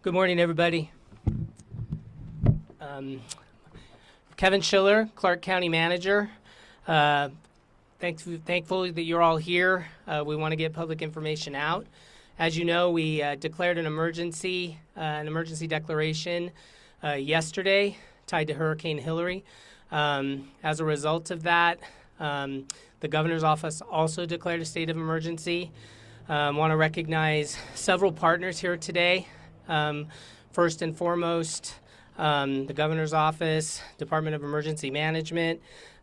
Good morning, everybody. Kevin Schiller, Clark County Manager. Thankfully that you're all here. We want to get public information out. As you know, we declared an emergency declaration yesterday tied to Hurricane Hilary. As a result of that, the governor's office also declared a state of emergency. Want to recognize several partners here today. First and foremost, the governor's office, Department of Emergency Management,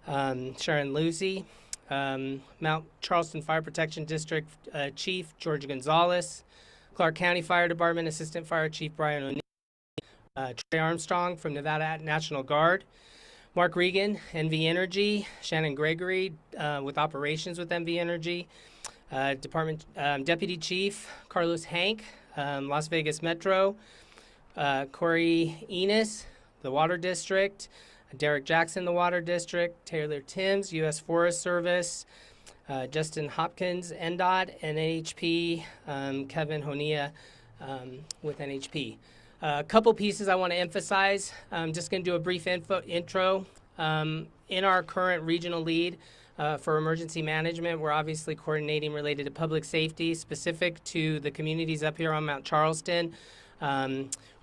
Sharon Lucy, Mount Charleston Fire Protection District Chief George Gonzalez, Clark County Fire Department Assistant Fire Chief Brian O'Neill, Trey Armstrong from Nevada National Guard, Mark Regan, NV Energy, Shannon Gregory with operations with NV Energy, Department Deputy Chief Carlos Hank, Las Vegas Metro, Corey Enos, the Water District, Derek Jackson, the Water District, Taylor Timms, U.S. Forest Service, Justin Hopkins, NDOT, and NHP, Kevin Honia with NHP. A couple pieces I want to emphasize. I'm just going to do a brief intro. In our current regional lead for emergency management, we're obviously coordinating related to public safety, specific to the communities up here on Mount Charleston.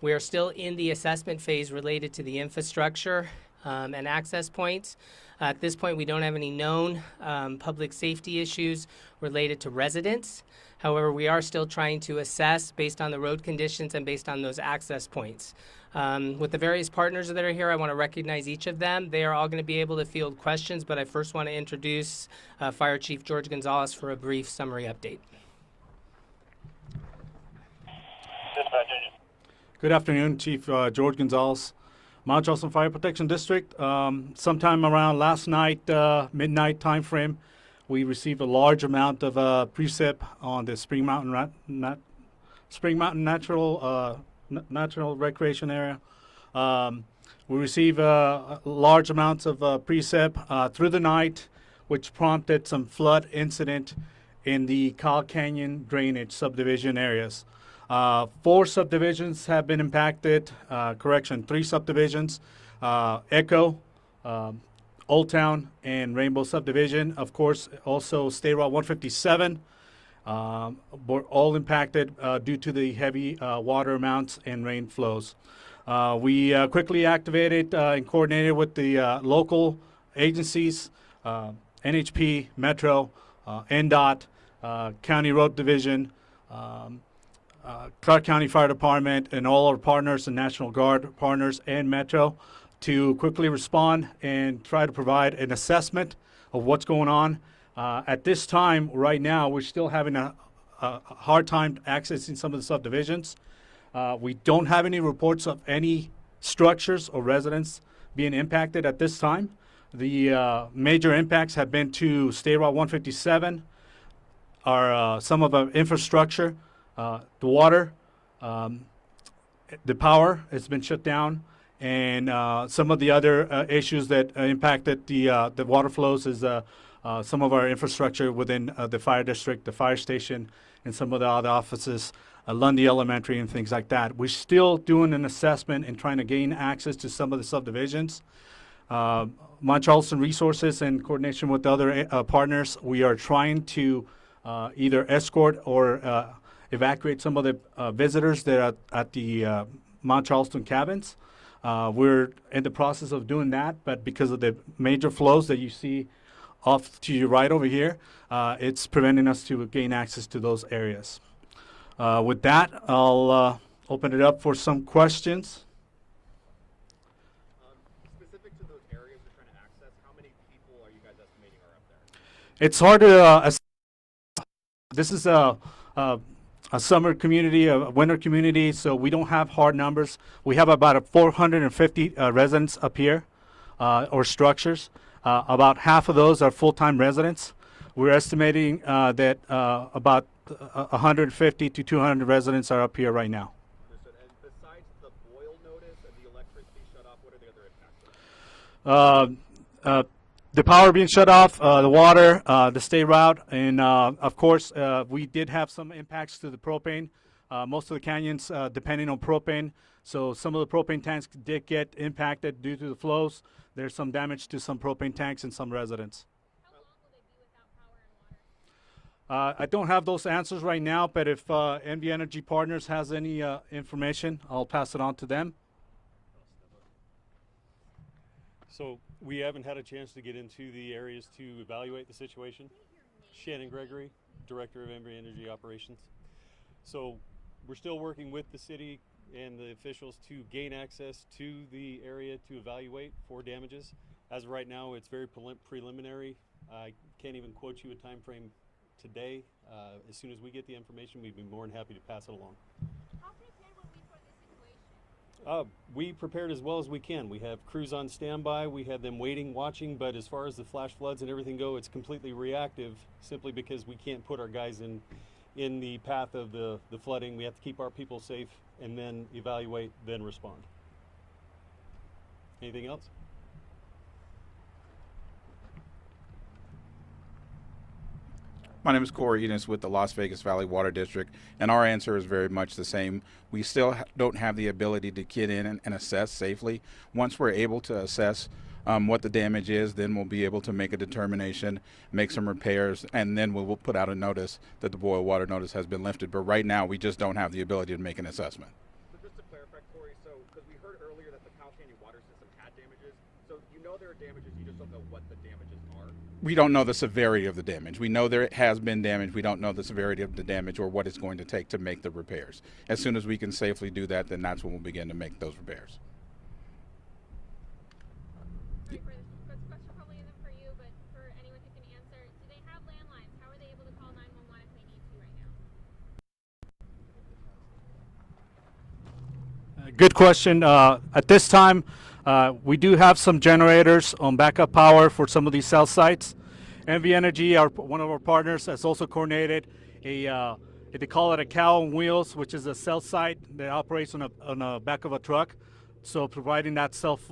We are still in the assessment phase related to the infrastructure and access points. At this point, we don't have any known public safety issues related to residents. However, we are still trying to assess based on the road conditions and based on those access points. With the various partners that are here, I want to recognize each of them. They are all going to be able to field questions, but I first want to introduce Fire Chief George Gonzalez for a brief summary update. Good afternoon, Chief George Gonzalez, Mount Charleston Fire Protection District. Sometime around last night, midnight time frame, we received a large amount of precip on the Spring Mountain Natural Recreation Area. We received large amounts of precip through the night, which prompted some flood incident in the Kyle Canyon drainage subdivision areas. 4 subdivisions have been impacted. 3 subdivisions: Echo, Old Town, and Rainbow Subdivision. Of course, also State Route 157 were all impacted due to the heavy water amounts and rain flows. We quickly activated and coordinated with the local agencies, NHP, Metro, NDOT, County Road Division, Clark County Fire Department, and all our partners and National Guard partners and Metro to quickly respond and try to provide an assessment of what's going on. At this time, right now, we're still having a hard time accessing some of the subdivisions. We don't have any reports of any structures or residents being impacted at this time. The major impacts have been to State Route 157, some of our infrastructure, the water, the power has been shut down, and some of the other issues that impacted the water flows is some of our infrastructure within the fire district, the fire station, and some of the other offices, Lundy Elementary and things like that. We're still doing an assessment and trying to gain access to some of the subdivisions. Mount Charleston Resources, in coordination with other partners, we are trying to either escort or evacuate some of the visitors that are at the Mount Charleston cabins. We're in the process of doing that, but because of the major flows that you see off to your right over here, it's preventing us to gain access to those areas. With that, I'll open it up for some questions. Specific to those areas you're trying to access, how many people are you guys estimating are up there? It's hard to this is a summer community, a winter community, so we don't have hard numbers. We have about 450 residents up here, or structures. About half of those are full-time residents. We're estimating that about 150 to 200 residents are up here right now. Understood. And besides the boil notice and the electricity shut off, what are the other impacts? The power being shut off, the water, the state route, and of course, we did have some impacts to the propane. Most of the canyons depending on propane. So some of the propane tanks did get impacted due to the flows. There's some damage to some propane tanks and some residents. How long will they be without power and water? I don't have those answers right now, but if NV Energy Partners has any information, I'll pass it on to them. So we haven't had a chance to get into the areas to evaluate the situation. Shannon Gregory, Director of NV Energy Operations. So we're still working with the city and the officials to gain access to the area to evaluate for damages. As of right now, it's very preliminary. I can't even quote you a time frame today. As soon as we get the information, we'd be more than happy to pass it along. How prepared were we for this situation? We prepared as well as we can. We have crews on standby. We had them waiting, watching, but as far as the flash floods and everything go, it's completely reactive simply because we can't put our guys in the path of the flooding. We have to keep our people safe and then evaluate, then respond. Anything else? My name is Corey Enos with the Las Vegas Valley Water District, and our answer is very much the same. We still don't have the ability to get in and assess safely. Once we're able to assess what the damage is, then we'll be able to make a determination, make some repairs, and then we'll put out a notice that the boil water notice has been lifted. But right now, we just don't have the ability to make an assessment. So just to clarify, Corey, so because we heard earlier that the Kyle Canyon water system had damages, so you know there are damages, you just don't know what the damages are. We don't know the severity of the damage. We know there has been damage. We don't know the severity of the damage or what it's going to take to make the repairs. As soon as we can safely do that, then that's when we'll begin to make those repairs. Sorry for this question, probably isn't for you, but for anyone who can answer. Do they have landlines? How are they able to call 911 if they need to right now? Good question. At this time, we do have some generators on backup power for some of these cell sites. NV Energy, one of our partners, has also coordinated they call it a cow on wheels, which is a cell site that operates on the back of a truck. So providing that self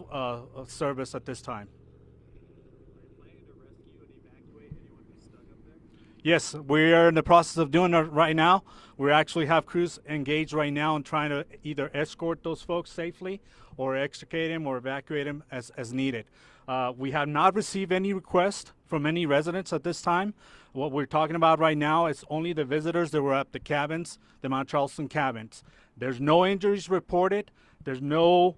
service at this time. Yes, we are in the process of doing it right now. We actually have crews engaged right now in trying to either escort those folks safely or extricate them or evacuate them as needed. We have not received any requests from any residents at this time. What we're talking about right now is only the visitors that were at the cabins, the Mount Charleston cabins. There's no injuries reported. There's no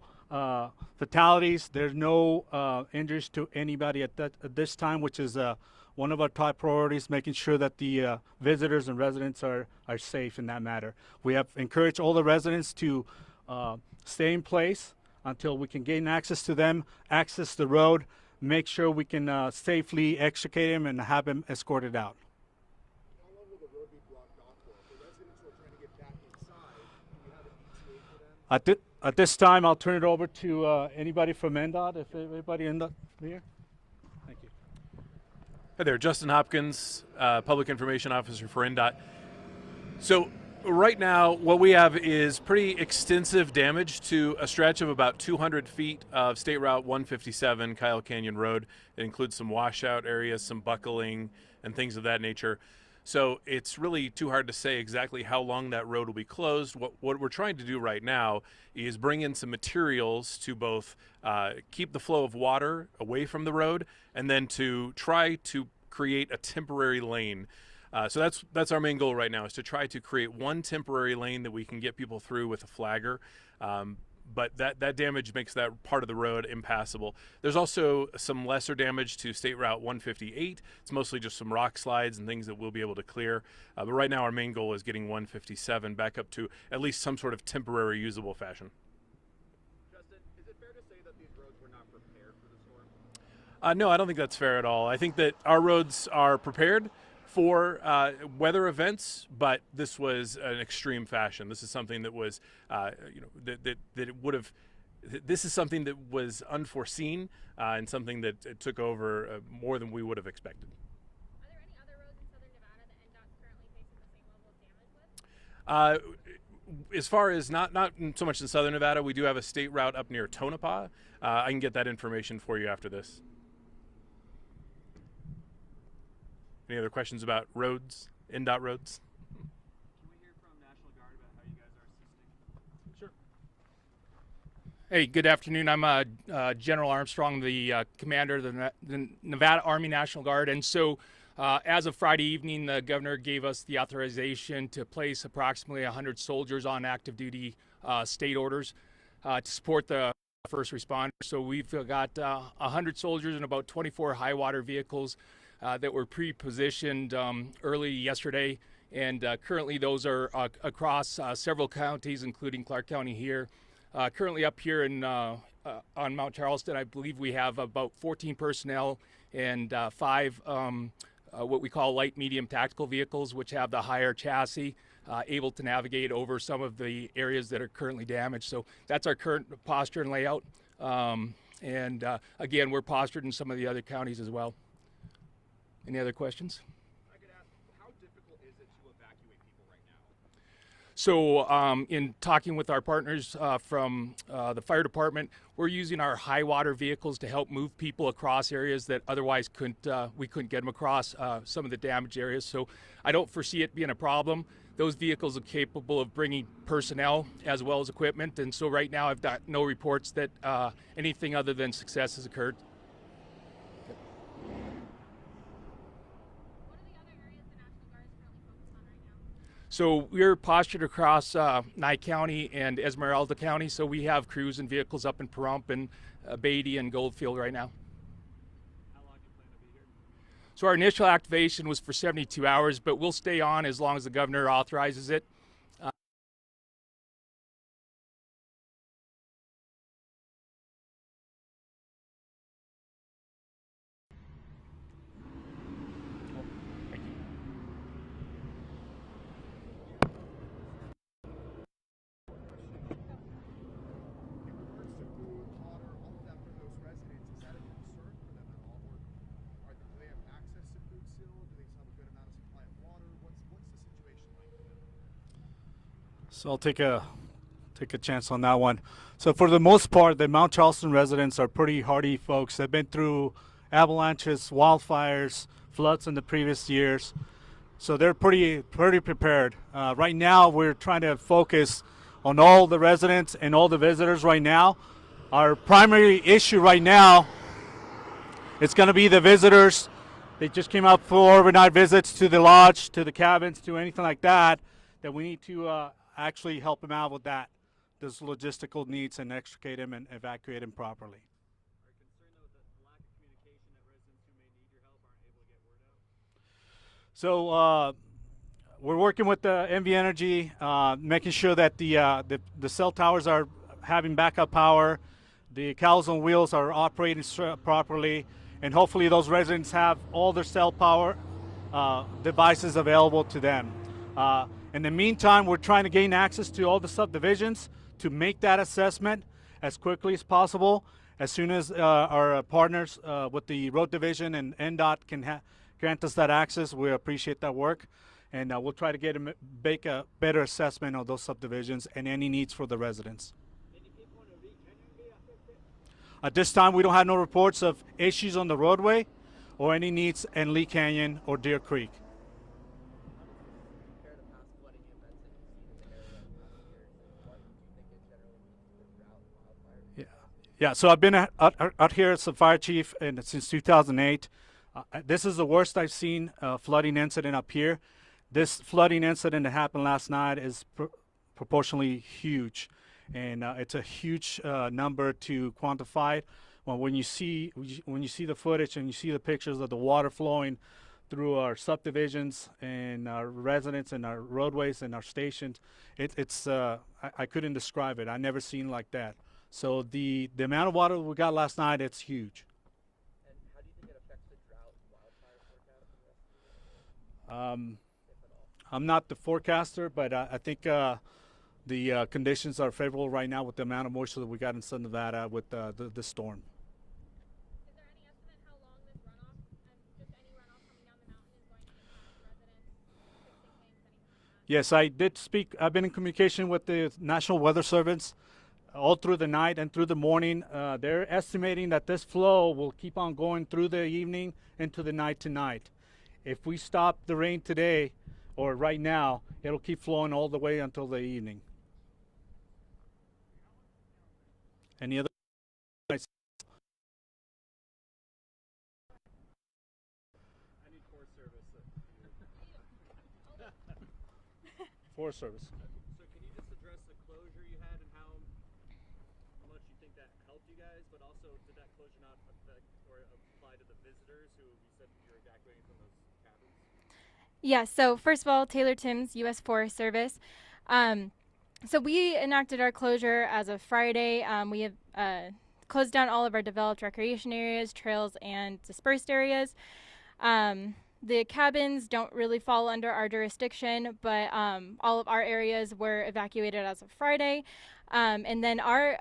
fatalities. There's no injuries to anybody at this time, which is one of our top priorities, making sure that the visitors and residents are safe in that matter. We have encouraged all the residents to stay in place until we can gain access to them, access the road, make sure we can safely extricate them and have them escorted out. How long will the road be blocked off for? For residents who are trying to get back inside, do you have an ETA for them? At this time, I'll turn it over to anybody from NDOT, if anybody in here. Thank you. Hi there, Justin Hopkins, Public Information Officer for NDOT. So right now, what we have is pretty extensive damage to a stretch of about 200 feet of State Route 157, Kyle Canyon Road. It includes some washout areas, some buckling, and things of that nature. So it's really too hard to say exactly how long that road will be closed. What we're trying to do right now is bring in some materials to both keep the flow of water away from the road and then to try to create a temporary lane. So that's our main goal right now, is to try to create one temporary lane that we can get people through with a flagger. But that damage makes that part of the road impassable. There's also some lesser damage to State Route 158. It's mostly just some rock slides and things that we'll be able to clear. But right now our main goal is getting 157 back up to at least some sort of temporary usable fashion. Justin, is it fair to say that these roads were not prepared for the storm? No, I don't think that's fair at all. I think that our roads are prepared for weather events, but this was an extreme fashion. This is something that was, that it would have. This is something that was unforeseen and something that took over more than we would have expected. Are there any other roads in southern Nevada that NDOT's currently facing the same level of damage with? As far as not so much in southern Nevada, we do have a state route up near Tonopah. I can get that information for you after this. Any other questions about roads, NDOT roads? Can we hear from National Guard about how you Hey, good afternoon. I'm General Armstrong, the commander of the Nevada Army National Guard. And so as of Friday evening, the governor gave us the authorization to place approximately 100 soldiers on active duty state orders to support the first responders. So we've got 100 soldiers and about 24 high water vehicles that were pre-positioned early yesterday. And currently those are across several counties, including Clark County here. Currently up here on Mount Charleston, I believe we have about 14 personnel and 5 what we call light medium tactical vehicles, which have the higher chassis, able to navigate over some of the areas that are currently damaged. So that's our current posture and layout. Again, we're postured in some of the other counties as well. Any other questions? I could ask, how difficult is it to evacuate people right now? So in talking with our partners from the fire department, we're using our high water vehicles to help move people across areas that otherwise we couldn't get them across some of the damaged areas. So I don't foresee it being a problem. Those vehicles are capable of bringing personnel as well as equipment. And so right now I've got no reports that anything other than success has occurred. What are the other areas the National Guard is currently focused on right now? So we're postured across Nye County and Esmeralda County. So we have crews and vehicles up in Pahrump and Beatty and Goldfield right now. How long do you plan to be here? So our initial activation was for 72 hours, but we'll stay on as long as the governor authorizes it. In regards to food, water, all of that for those residents, is that a concern for them at all? Or do they have access to food still? Do they still have a good amount of supply of water? What's the situation like for them? So I'll take a chance on that one. So for the most part, the Mount Charleston residents are pretty hardy folks. They've been through avalanches, wildfires, floods in the previous years. So they're pretty prepared. Right now, we're trying to focus on all the residents and all the visitors right now. Our primary issue right now is going to be the visitors. They just came out for overnight visits to the lodge, to the cabins, to anything like that, that we need to actually help them out with that, those logistical needs, and extricate them and evacuate them properly. Are you concerned though that the lack of communication that residents who may need your help aren't able to get word out? So we're working with the MV Energy, making sure that the cell towers are having backup power, the cows on wheels are operating properly, and hopefully those residents have all their cell power devices available to them. In the meantime, we're trying to gain access to all the subdivisions to make that assessment as quickly as possible. As soon as our partners with the Road Division and NDOT can grant us that access, we appreciate that work. And we'll try to make a better assessment of those subdivisions and any needs for the residents. At this time, we don't have no reports of issues on the roadway or any needs in Lee Canyon or Deer Creek. Compare to past flooding events that you've seen in the area in past years, and what do you think it generally means for drought and wildfires? Yeah. So I've been out here as a fire chief since 2008. This is the worst I've seen flooding incident up here. This flooding incident that happened last night is proportionally huge, and it's a huge number to quantify. Well, when you see the footage and you see the pictures of the water flowing through our subdivisions and our residents and our roadways and our stations, I couldn't describe it. I never seen like that. So the amount of water we got last night, it's huge. And how do you think it affects the drought and wildfire forecast for the rest of the year? If at all. I'm not the forecaster, but I think the conditions are favorable right now with the amount of moisture that we got in Southern Nevada with the storm. Is there any estimate how long this runoff and just any runoff coming down the mountain is going to impact residents, fixing things, anything like that? Yes, I did speak. I've been in communication with the National Weather Service all through the night and through the morning. They're estimating that this flow will keep on going through the evening into the night tonight. If we stop the rain today or right now, it'll keep flowing all the way until the evening. Any other? I need Forest Service. Forest Service. So can you just address the closure you had and how much you think that helped you guys, but also did that closure not affect or apply to the visitors who you said you're evacuating from those cabins? Yeah, so first of all, Taylor Timms, U.S. Forest Service. So we enacted our closure as of Friday. We have closed down all of our developed recreation areas, trails, and dispersed areas. The cabins don't really fall under our jurisdiction, but all of our areas were evacuated as of Friday. And then our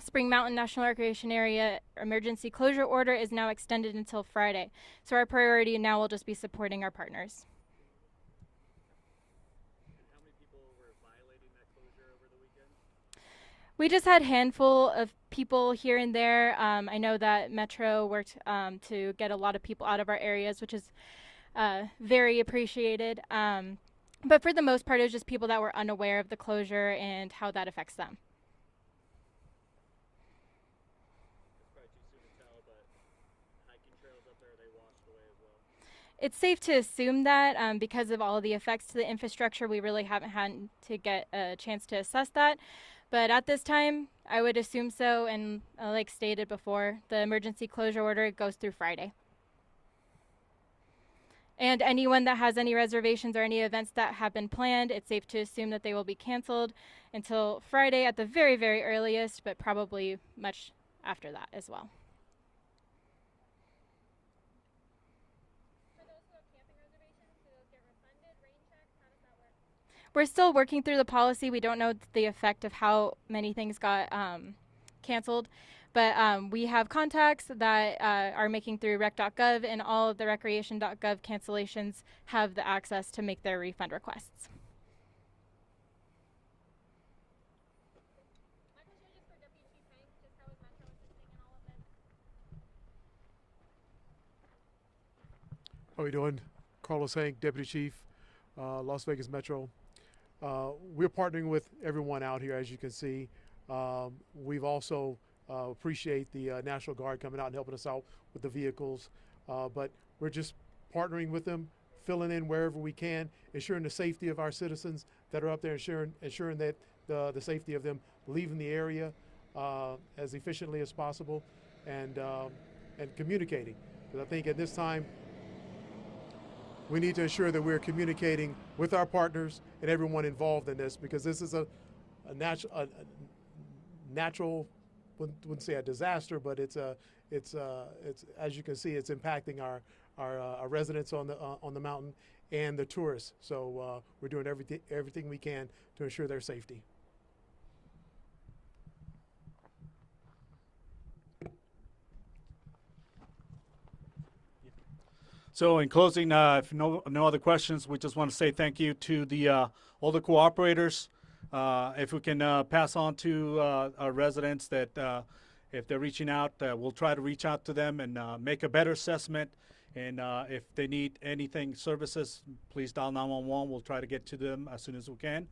Spring Mountain National Recreation Area emergency closure order is now extended until Friday. So our priority now will just be supporting our partners. And how many people were violating that closure over the weekend? We just had a handful of people here and there. I know that Metro worked to get a lot of people out of our areas, which is very appreciated. But for the most part, it was just people that were unaware of the closure and how that affects them. It's probably too soon to tell, but hiking trails up there, are they washed away as well? It's safe to assume that because of all of the effects to the infrastructure, we really haven't had to get a chance to assess that. But at this time, I would assume so. And like stated before, the emergency closure order goes through Friday. And anyone that has any reservations or any events that have been planned, it's safe to assume that they will be canceled until Friday at the very, very earliest, but probably much after that as well. For those who have camping reservations, do those get refunded? Rain checks? How does that work? We're still working through the policy. We don't know the effect of how many things got canceled, but we have contacts that are making through rec.gov, and all of the recreation.gov cancellations have the access to make their refund requests. My question is just for Deputy Chief Hank, just how is Metro assisting in all of this? How are we doing? Carlos Hank, Deputy Chief, Las Vegas Metro. We're partnering with everyone out here, as you can see. We've also appreciate the National Guard coming out and helping us out with the vehicles. But we're just partnering with them, filling in wherever we can, ensuring the safety of our citizens that are up there, ensuring that the safety of them leaving the area as efficiently as possible, and communicating. Because I think at this time, we need to ensure that we're communicating with our partners and everyone involved in this, because this is a natural, wouldn't say a disaster, but it's as you can see, it's impacting our residents on the mountain and the tourists. So we're doing everything we can to ensure their safety. So in closing, if no other questions, we just want to say thank you to the all the cooperators. If we can pass on to our residents that if they're reaching out, we'll try to reach out to them and make a better assessment. And if they need anything, services, please dial 911. We'll try to get to them as soon as we can.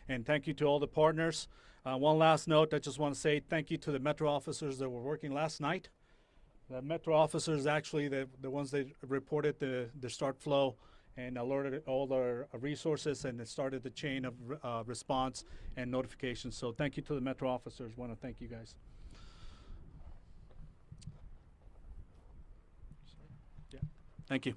And thank you to all the partners. One last note, I just want to say thank you to the Metro officers that were working last night. The Metro officers, actually, the ones that reported the start flow and alerted all our resources, and it started the chain of response and notification. So thank you to the Metro officers. Want to thank you guys. Yeah. Thank you.